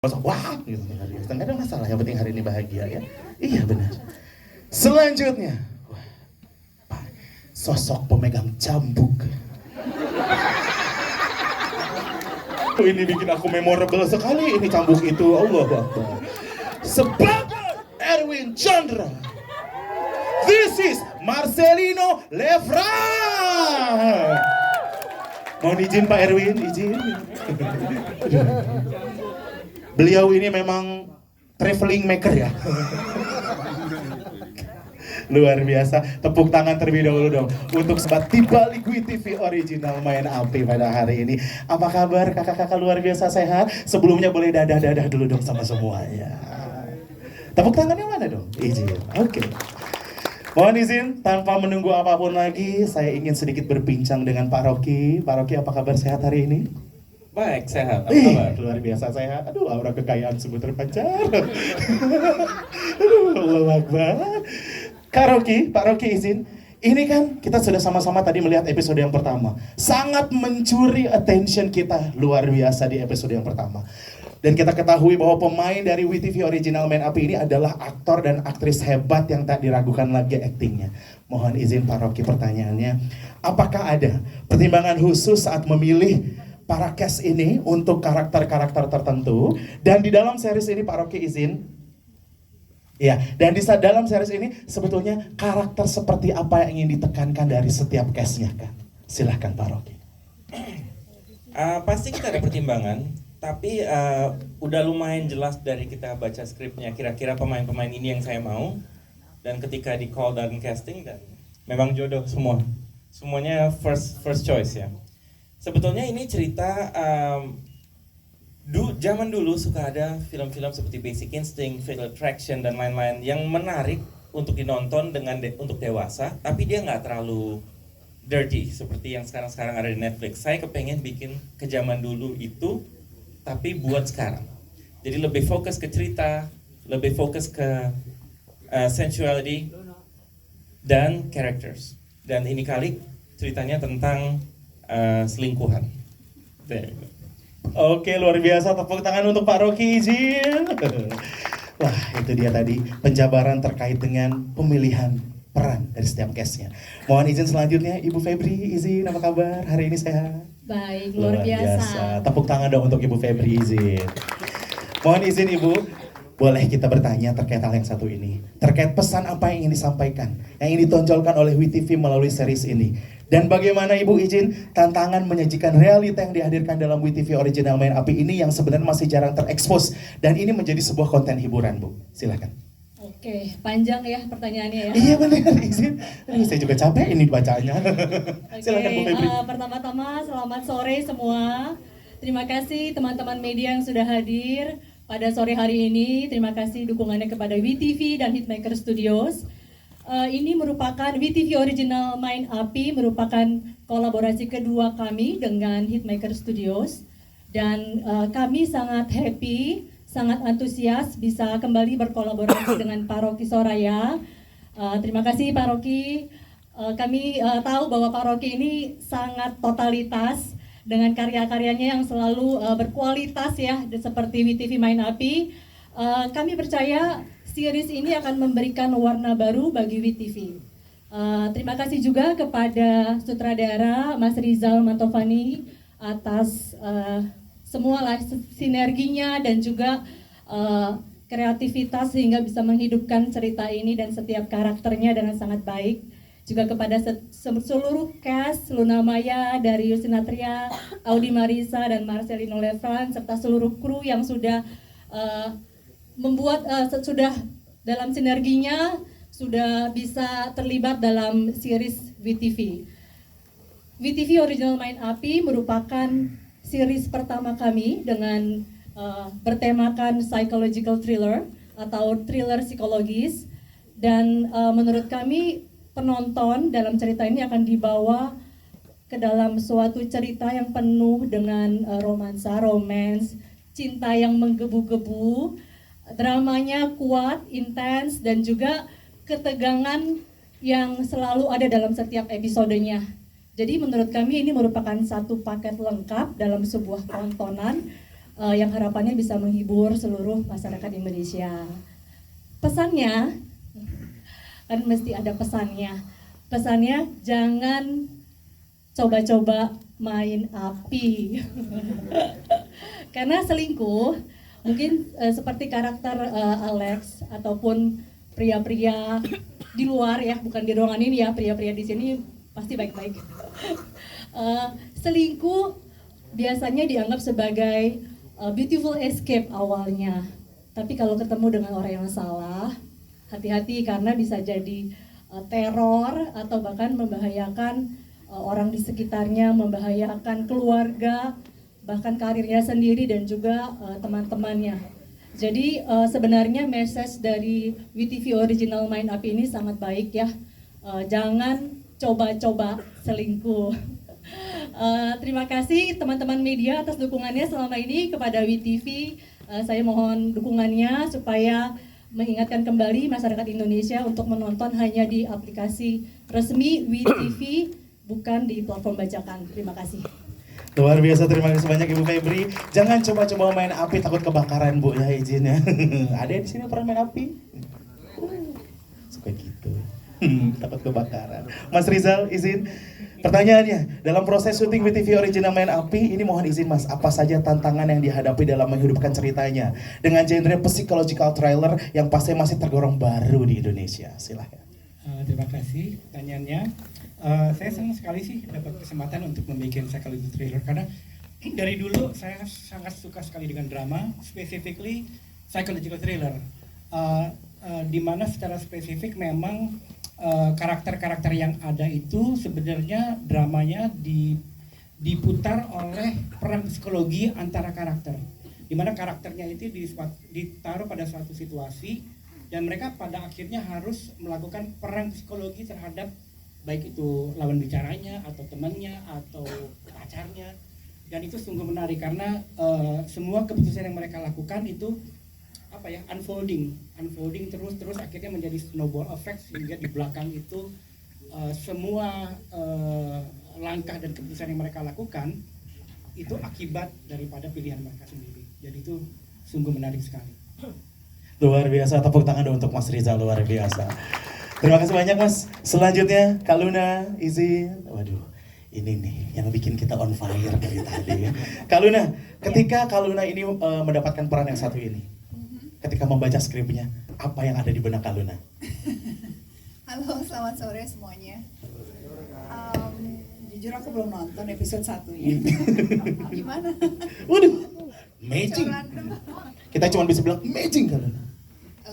Masuk, wah, gitu. Nggak ada masalah, yang penting hari ini bahagia ya. Iya benar. Selanjutnya, wah, sosok pemegang cambuk. Ini bikin aku memorable sekali, ini cambuk itu, Allah Akbar. Sebagai Erwin Chandra, this is Marcelino Lefran. Mohon izin Pak Erwin, izin. Beliau ini memang traveling maker ya. Luar biasa. Tepuk tangan terlebih dahulu dong untuk sobat Dibalik WeTV Original Main Api pada hari ini. Apa kabar kakak-kakak luar biasa sehat? Sebelumnya boleh dadah-dadah dulu dong sama semuanya. Tepuk tangannya mana dong? Izin. Oke. Mohon izin, tanpa menunggu apapun lagi, saya ingin sedikit berbincang dengan Pak Rocky. Pak Rocky, apa kabar sehat hari ini? Baik, sehat. Apa kabar? Luar biasa sehat. Aduh, aura kekayaan sungguh terpancar. Aduh, Allah Akbar. Pak Rocky izin. Ini kan kita sudah sama-sama tadi melihat episode yang pertama. Sangat mencuri attention kita luar biasa di episode yang pertama. Dan kita ketahui bahwa pemain dari WeTV Original Main Api ini adalah aktor dan aktris hebat yang tak diragukan lagi aktingnya. Mohon izin Pak Rocky, pertanyaannya, apakah ada pertimbangan khusus saat memilih para cast ini untuk karakter-karakter tertentu? Dan di dalam series ini Pak Rocky izin, ya, dan di dalam series ini sebetulnya karakter seperti apa yang ingin ditekankan dari setiap castnya kan? Silahkan Pak Rocky. Pasti kita ada pertimbangan, tapi udah lumayan jelas dari kita baca skripnya kira-kira pemain-pemain ini yang saya mau, dan ketika di call dan casting, dan memang jodoh semua, semuanya first choice ya. Sebetulnya ini cerita zaman dulu suka ada film-film seperti Basic Instinct, Fatal Attraction dan lain-lain yang menarik untuk dinonton untuk dewasa, tapi dia nggak terlalu dirty seperti yang sekarang ada di Netflix. Saya kepengen bikin ke zaman dulu itu, tapi buat sekarang. Jadi lebih fokus ke cerita, lebih fokus ke sensuality dan characters. Dan ini kali ceritanya tentang selingkuhan. Oke, luar biasa. Tepuk tangan untuk Pak Rocky, izin. Wah, itu dia tadi penjabaran terkait dengan pemilihan peran dari setiap castnya. Mohon izin selanjutnya, Ibu Febri, izin, apa kabar? Hari ini sehat? Baik, luar biasa. Tepuk tangan dong untuk Ibu Febri, izin. Mohon izin Ibu, boleh kita bertanya terkait hal yang satu ini. Terkait pesan apa yang ingin disampaikan, yang ingin ditonjolkan oleh WeTV melalui series ini. Dan bagaimana Ibu izin tantangan menyajikan realita yang dihadirkan dalam WeTV Original Main Api ini yang sebenarnya masih jarang terekspos. Dan ini menjadi sebuah konten hiburan, Bu. Silakan. Oke, panjang ya pertanyaannya ya. Iya benar, izin. Saya juga capek ini bacanya. Silakan Bu Febri. Pertama-tama selamat sore semua. Terima kasih teman-teman media yang sudah hadir pada sore hari ini. Terima kasih dukungannya kepada WeTV dan Hitmaker Studios. Ini merupakan WeTV Original Main Api, merupakan kolaborasi kedua kami dengan Hitmaker Studios. Dan kami sangat happy, sangat antusias bisa kembali berkolaborasi dengan Pak Rocky Soraya. Terima kasih Pak Rocky. Kami tahu bahwa Pak Rocky ini sangat totalitas dengan karya-karyanya yang selalu berkualitas ya, seperti WeTV Main Api. Kami percaya series ini akan memberikan warna baru bagi WeTV. Terima kasih juga kepada sutradara Mas Rizal Mantovani atas semua sinerginya dan juga kreativitas sehingga bisa menghidupkan cerita ini dan setiap karakternya dengan sangat baik. Juga kepada seluruh cast Luna Maya, dari Yusinatria, Audi Marisa dan Marcelino Lefran serta seluruh kru yang sudah membuat sudah dalam sinerginya sudah bisa terlibat dalam series WeTV. WeTV Original Main Api merupakan series pertama kami dengan bertemakan psychological thriller atau thriller psikologis, dan menurut kami penonton dalam cerita ini akan dibawa ke dalam suatu cerita yang penuh dengan romansa, romance, cinta yang menggebu-gebu, dramanya kuat, intens, dan juga ketegangan yang selalu ada dalam setiap episodenya. Jadi menurut kami ini merupakan satu paket lengkap dalam sebuah tontonan yang harapannya bisa menghibur seluruh masyarakat Indonesia. Pesannya, kan mesti ada pesannya. Pesannya jangan coba-coba main api. Karena selingkuh mungkin seperti karakter Alex ataupun pria-pria di luar ya, bukan di ruangan ini ya, pria-pria di sini pasti baik-baik. Selingkuh biasanya dianggap sebagai beautiful escape awalnya. Tapi kalau ketemu dengan orang yang salah, hati-hati karena bisa jadi teror atau bahkan membahayakan orang di sekitarnya, membahayakan keluarga, bahkan karirnya sendiri dan juga teman-temannya. Jadi sebenarnya message dari WeTV Original Main Api ini sangat baik ya. Jangan coba-coba selingkuh. Terima kasih teman-teman media atas dukungannya selama ini kepada WeTV. Saya mohon dukungannya supaya mengingatkan kembali masyarakat Indonesia untuk menonton hanya di aplikasi resmi WeTV, bukan di platform bajakan. Terima kasih. Luar biasa, terima kasih banyak Ibu Febri. Jangan coba-coba main api, takut kebakaran Bu ya, izinnya. Ada yang di sini pernah main api? Suka gitu. Takut kebakaran. Mas Rizal, izin. Pertanyaannya, dalam proses syuting WeTV Original Main Api, ini mohon izin Mas, apa saja tantangan yang dihadapi dalam menghidupkan ceritanya dengan genre psychological thriller yang pasti masih tergolong baru di Indonesia? Silahkan. Terima kasih pertanyaannya. Saya senang sekali sih dapat kesempatan untuk membuat psychological thriller karena dari dulu saya sangat suka sekali dengan drama, specifically psychological thriller, di mana secara spesifik memang karakter-karakter yang ada itu sebenarnya dramanya diputar oleh perang psikologi antara karakter, di mana karakternya itu ditaruh pada suatu situasi dan mereka pada akhirnya harus melakukan perang psikologi terhadap baik itu lawan bicaranya atau temannya atau pacarnya, dan itu sungguh menarik karena semua keputusan yang mereka lakukan itu unfolding terus akhirnya menjadi snowball effect sehingga di belakang itu semua langkah dan keputusan yang mereka lakukan itu akibat daripada pilihan mereka sendiri. Jadi itu sungguh menarik sekali. Luar biasa, tepuk tangan dong untuk Mas Rizal, luar biasa. Terima kasih banyak Mas. Selanjutnya Kak Luna, izin. Waduh, ini nih yang bikin kita on fire dari tadi ya. Kak Luna, ketika Kak Luna ini mendapatkan peran yang satu ini, ketika membaca skripnya, apa yang ada di benak Kak Luna? Halo, selamat sore semuanya. Jujur aku belum nonton episode 1-nya. Gimana? Waduh, amazing. Random. Kita cuma bisa bilang amazing Kak Luna.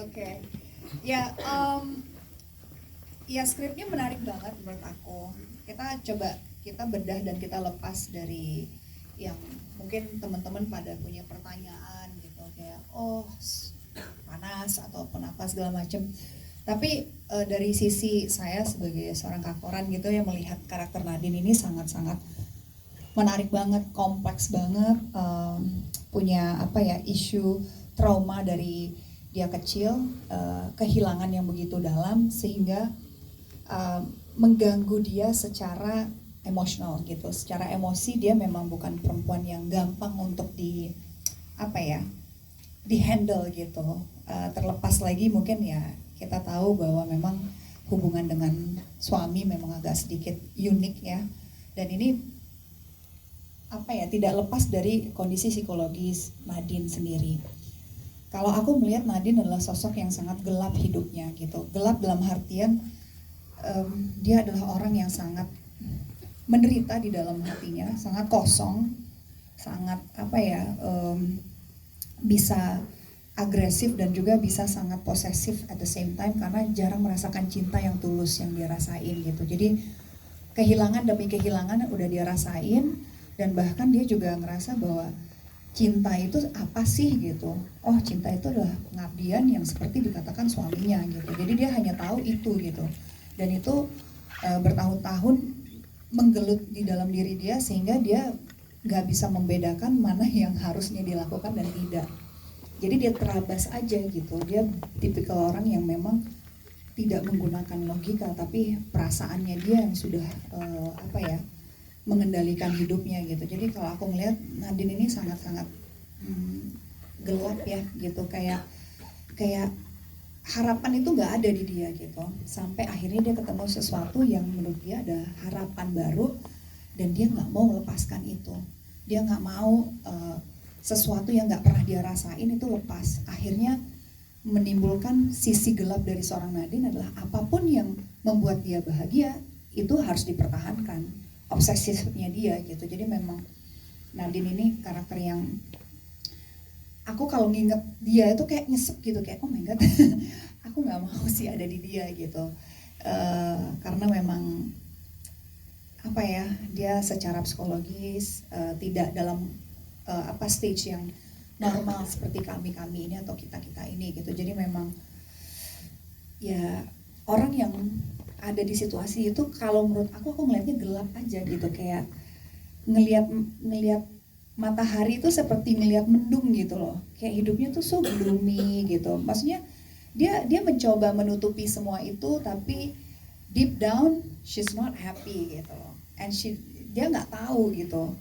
Oke. Ya, ya skripnya menarik banget menurut aku. Kita bedah dan kita lepas dari yang mungkin teman-teman pada punya pertanyaan gitu kayak panas ataupun apa segala macam. Tapi dari sisi saya sebagai seorang kakkoran gitu yang melihat karakter Nadine ini sangat-sangat menarik banget, kompleks banget, punya isu trauma dari dia kecil, kehilangan yang begitu dalam sehingga mengganggu dia secara emosional gitu. Secara emosi dia memang bukan perempuan yang gampang untuk di handle gitu. Terlepas lagi mungkin ya kita tahu bahwa memang hubungan dengan suami memang agak sedikit unik ya. Dan ini tidak lepas dari kondisi psikologis Nadine sendiri. Kalau aku melihat Nadine adalah sosok yang sangat gelap hidupnya gitu. Gelap dalam artian dia adalah orang yang sangat menderita di dalam hatinya, sangat kosong, sangat bisa agresif dan juga bisa sangat posesif at the same time karena jarang merasakan cinta yang tulus yang dia rasain gitu. Jadi kehilangan demi kehilangan udah dia rasain dan bahkan dia juga ngerasa bahwa cinta itu apa sih gitu. Oh, cinta itu adalah pengabdian yang seperti dikatakan suaminya gitu. Jadi dia hanya tahu itu gitu. Dan itu bertahun-tahun menggelut di dalam diri dia sehingga dia nggak bisa membedakan mana yang harusnya dilakukan dan tidak. Jadi dia terabas aja gitu. Dia tipikal orang yang memang tidak menggunakan logika tapi perasaannya dia yang sudah mengendalikan hidupnya gitu. Jadi kalau aku melihat Nadine ini sangat-sangat gelap ya gitu, kayak kayak harapan itu nggak ada di dia gitu, sampai akhirnya dia ketemu sesuatu yang menurut dia ada harapan baru dan dia nggak mau melepaskan itu, dia nggak mau sesuatu yang nggak pernah dia rasain itu lepas. Akhirnya menimbulkan sisi gelap dari seorang Nadine adalah apapun yang membuat dia bahagia itu harus dipertahankan, obsesifnya dia gitu. Jadi memang Nadine ini karakter yang aku kalau nginget dia itu kayak nyesek gitu, kayak oh my god aku nggak mau sih ada di dia gitu. Karena memang apa ya, dia secara psikologis tidak dalam stage yang normal seperti kami ini atau kita ini gitu. Jadi memang ya orang yang ada di situasi itu kalau menurut aku ngelihatnya gelap aja gitu, kayak ngelihat matahari itu seperti ngelihat mendung gitu loh, kayak hidupnya tuh so gloomy gitu. Maksudnya dia mencoba menutupi semua itu, tapi deep down she's not happy gitu loh, and dia nggak tahu gitu.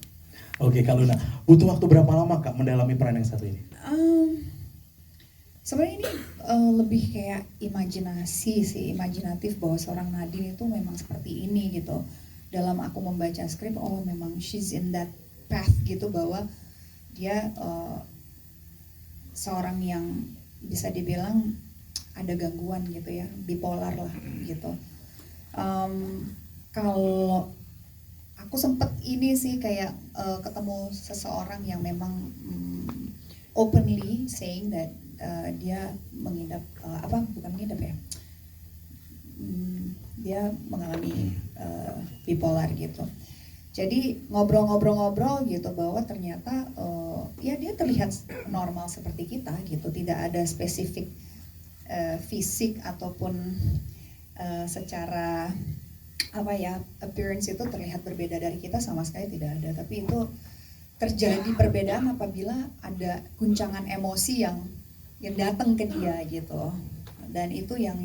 Oke, Kak Luna, butuh waktu berapa lama Kak mendalami peran yang satu ini? Sebenarnya ini lebih kayak imajinatif bahwa seorang Nadine itu memang seperti ini gitu. Dalam aku membaca skrip, oh memang she's in that path gitu, bahwa dia seorang yang bisa dibilang ada gangguan gitu ya, bipolar lah gitu. Kalau aku sempet ini sih kayak ketemu seseorang yang memang openly saying that dia mengidap dia mengalami bipolar gitu. Jadi ngobrol-ngobrol gitu bahwa ternyata ya dia terlihat normal seperti kita gitu, tidak ada spesifik fisik ataupun secara appearance itu terlihat berbeda dari kita, sama sekali tidak ada. Tapi itu terjadi perbedaan apabila ada guncangan emosi yang datang ke dia gitu. Dan itu yang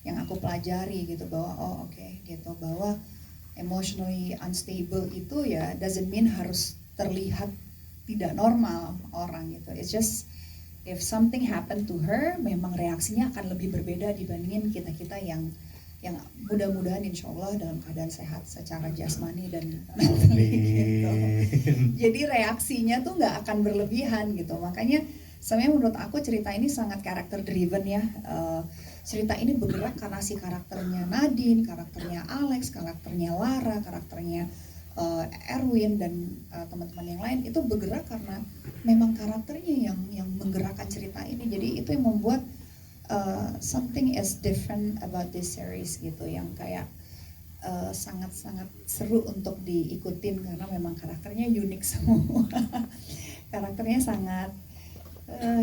aku pelajari gitu, bahwa gitu, bahwa emotionally unstable itu ya doesn't mean harus terlihat tidak normal orang gitu. It's just if something happened to her, memang reaksinya akan lebih berbeda dibandingin kita yang mudah-mudahan insya Allah dalam keadaan sehat secara jasmani dan mentally gitu. Jadi reaksinya tuh nggak akan berlebihan gitu. Makanya sebenarnya menurut aku cerita ini sangat karakter driven ya. Cerita ini bergerak karena si karakternya Nadine, karakternya Alex, karakternya Lara, karakternya Erwin dan teman-teman yang lain itu bergerak karena memang karakternya yang menggerakkan cerita ini. Jadi itu yang membuat something is different about this series gitu, yang kayak sangat-sangat seru untuk diikutin karena memang karakternya unik semua. Karakternya sangat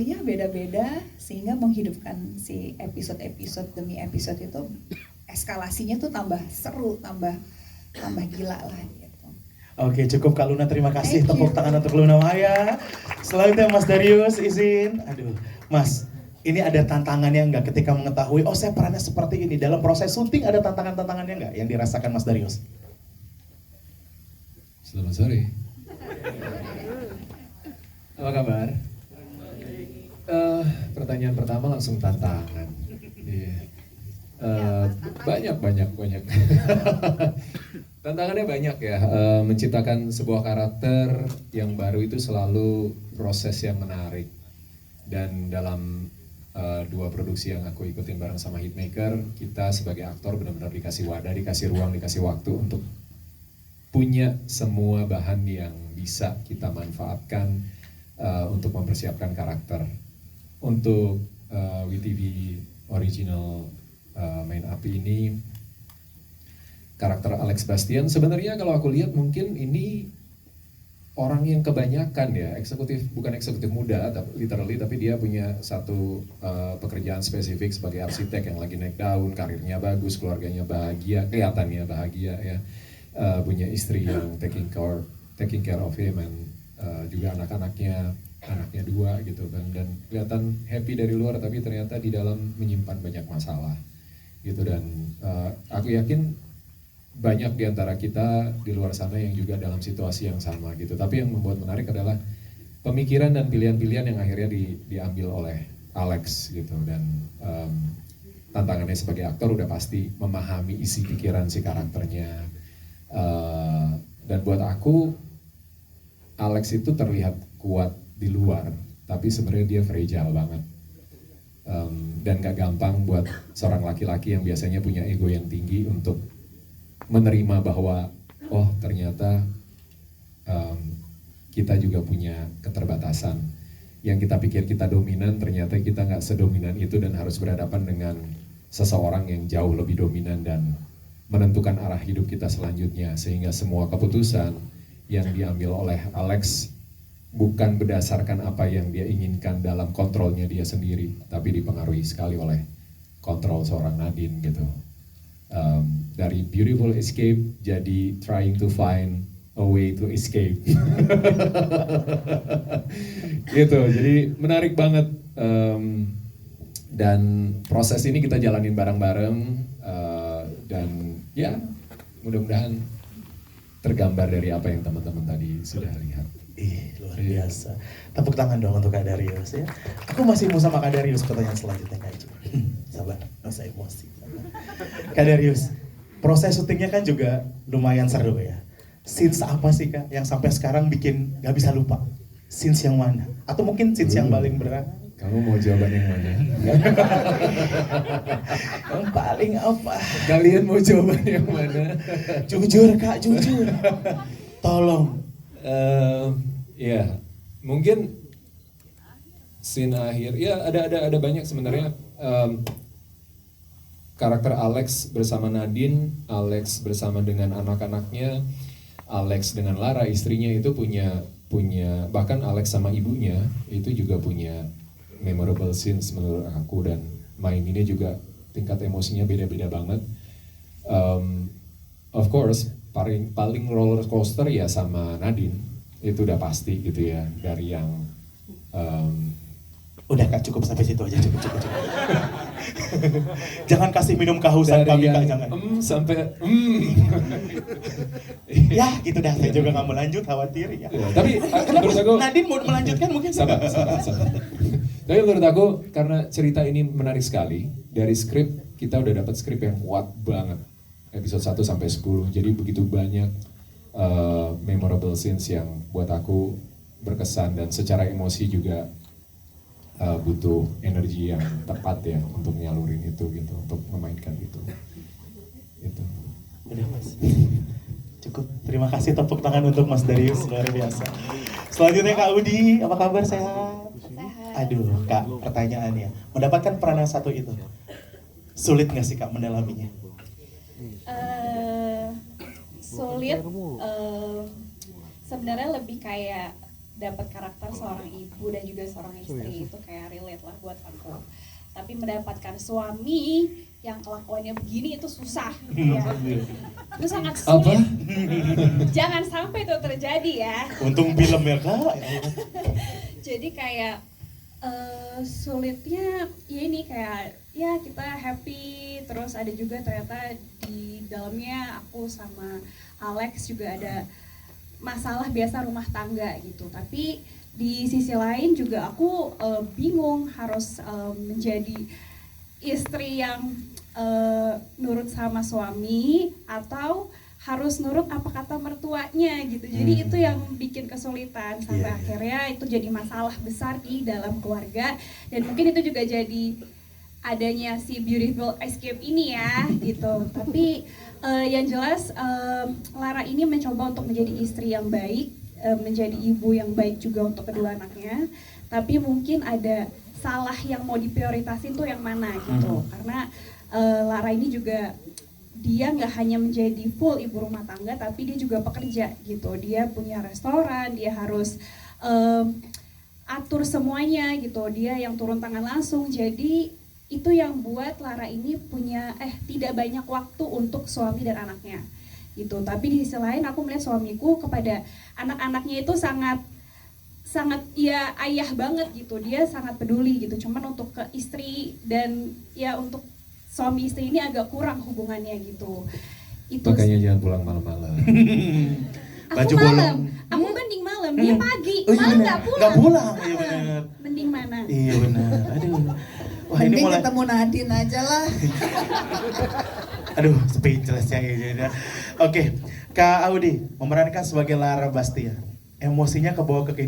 ya beda-beda, sehingga menghidupkan si episode demi episode itu eskalasinya tuh tambah seru, tambah gila lah gitu. Oke, cukup Kak Luna, terima kasih. Tepuk tangan untuk Luna Maya. Selanjutnya Mas Darius izin. Aduh, Mas, ini ada tantangannya nggak ketika mengetahui, oh saya perannya seperti ini, dalam proses syuting ada tantangannya nggak yang dirasakan Mas Darius? Selamat sore. Apa kabar? Pertanyaan pertama langsung tantangan. Banyak. Tantangannya banyak ya. Menciptakan sebuah karakter yang baru itu selalu proses yang menarik. Dan dalam dua produksi yang aku ikutin bareng sama Hitmaker, kita sebagai aktor benar-benar dikasih wadah, dikasih ruang, dikasih waktu untuk punya semua bahan yang bisa kita manfaatkan untuk mempersiapkan karakter. Untuk WeTV original Main Api ini, karakter Alex Bastian sebenarnya kalau aku lihat mungkin ini orang yang kebanyakan ya, bukan eksekutif muda literally, tapi dia punya satu pekerjaan spesifik sebagai arsitek yang lagi naik daun, karirnya bagus, keluarganya bahagia, kelihatannya bahagia ya, punya istri yang taking care of him, and juga anaknya 2 gitu kan, dan kelihatan happy dari luar tapi ternyata di dalam menyimpan banyak masalah gitu. Dan aku yakin banyak di antara kita di luar sana yang juga dalam situasi yang sama gitu. Tapi yang membuat menarik adalah pemikiran dan pilihan-pilihan yang akhirnya diambil oleh Alex gitu. Dan tantangannya sebagai aktor udah pasti memahami isi pikiran si karakternya. Dan buat aku Alex itu terlihat kuat di luar, tapi sebenarnya dia fragile banget. Dan gak gampang buat seorang laki-laki yang biasanya punya ego yang tinggi untuk menerima bahwa oh ternyata kita juga punya keterbatasan. Yang kita pikir kita dominan, ternyata kita gak sedominan itu dan harus berhadapan dengan seseorang yang jauh lebih dominan dan menentukan arah hidup kita selanjutnya. Sehingga semua keputusan yang diambil oleh Alex bukan berdasarkan apa yang dia inginkan dalam kontrolnya dia sendiri, tapi dipengaruhi sekali oleh kontrol seorang Nadine gitu. Dari beautiful escape jadi trying to find a way to escape. Gitu, jadi menarik banget. Dan proses ini kita jalanin bareng-bareng, dan ya mudah-mudahan tergambar dari apa yang teman-teman tadi sudah lihat. Luar biasa. Tepuk tangan dong untuk Kak Darius ya. Aku masih mau sama Kak Darius pertanyaan selanjutnya Kak Ijo. Sabar, nggak usah emosi. Kak Darius, proses syutingnya kan juga lumayan seru ya. Scenes apa sih Kak yang sampai sekarang bikin nggak bisa lupa? Scenes yang mana? Atau mungkin scenes yang paling berat? Kamu mau jawaban yang mana? Yang paling apa? Kalian mau jawaban yang mana? Jujur Kak, jujur. Tolong. Ya, mungkin scene akhir. Ya ada banyak sebenarnya. Karakter Alex bersama Nadine, Alex bersama dengan anak-anaknya, Alex dengan Lara istrinya itu punya bahkan Alex sama ibunya itu juga punya memorable scenes menurut aku, dan main ini juga tingkat emosinya beda-beda banget. Of course paling roller coaster ya sama Nadine, itu udah pasti gitu ya, dari yang udah Kak, cukup sampai situ aja, cukup. Jangan kasih minum kehausan kami Kak, jangan. Sampai Ya gitu dah, saya juga nggak mau lanjut, khawatir ya. Tapi menurut aku Nadine mau melanjutkan mungkin. sabar. Tapi menurut aku karena cerita ini menarik sekali, dari skrip kita udah dapat skrip yang kuat banget, episode 1 sampai 10. Jadi begitu banyak memorable scenes yang buat aku berkesan, dan secara emosi juga butuh energi yang tepat ya untuk nyalurin itu gitu, untuk memainkan itu. Udah Mas. Cukup. Terima kasih, tepuk tangan untuk Mas Darius, luar biasa. Selanjutnya Kak Udi, apa kabar, sehat? Aduh Kak, pertanyaannya, mendapatkan peran yang satu itu sulit nggak sih Kak mendalaminya? Sulit, sebenarnya lebih kayak dapat karakter seorang ibu dan juga seorang istri, itu kayak relate lah buat aku. Tapi mendapatkan suami yang kelakuannya begini itu susah ya. Itu sangat sulit. Jangan sampai itu terjadi ya. Untung film ya Kak. Jadi kayak sulitnya ya ini kayak ya kita happy, terus ada juga ternyata di dalamnya aku sama Alex juga ada masalah biasa rumah tangga gitu. Tapi di sisi lain juga aku bingung harus menjadi istri yang nurut sama suami atau harus nurut apa kata mertuanya gitu. Jadi itu yang bikin kesulitan sampai akhirnya itu jadi masalah besar di dalam keluarga, dan mungkin itu juga jadi adanya si Beautiful Escape ini ya gitu. Tapi yang jelas Lara ini mencoba untuk menjadi istri yang baik, menjadi ibu yang baik juga untuk kedua anaknya. Tapi mungkin ada salah yang mau diprioritasin tuh yang mana gitu. Karena Lara ini juga dia nggak hanya menjadi full ibu rumah tangga, tapi dia juga pekerja gitu. Dia punya restoran, dia harus atur semuanya gitu. Dia yang turun tangan langsung. Jadi itu yang buat Lara ini punya tidak banyak waktu untuk suami dan anaknya gitu. Tapi di sisi lain aku melihat suamiku kepada anak-anaknya itu sangat ya ayah banget gitu. Dia sangat peduli gitu. Cuman untuk ke istri dan ya untuk suami istri ini agak kurang hubungannya gitu. Itu Makanya jangan pulang malam-malam. aku malam, aku banding malam dia pagi, Oh, iya malah bener. nggak pulang. Nggak pulang, iya bener. Mending mana? Iya benar. Aduh. Wah ini Mending mulai. ketemu Nadine aja lah. Aduh, speechless ya ini. Oke, Kak Audi memerankan sebagai Lara Bastia. Emosinya kebawa ke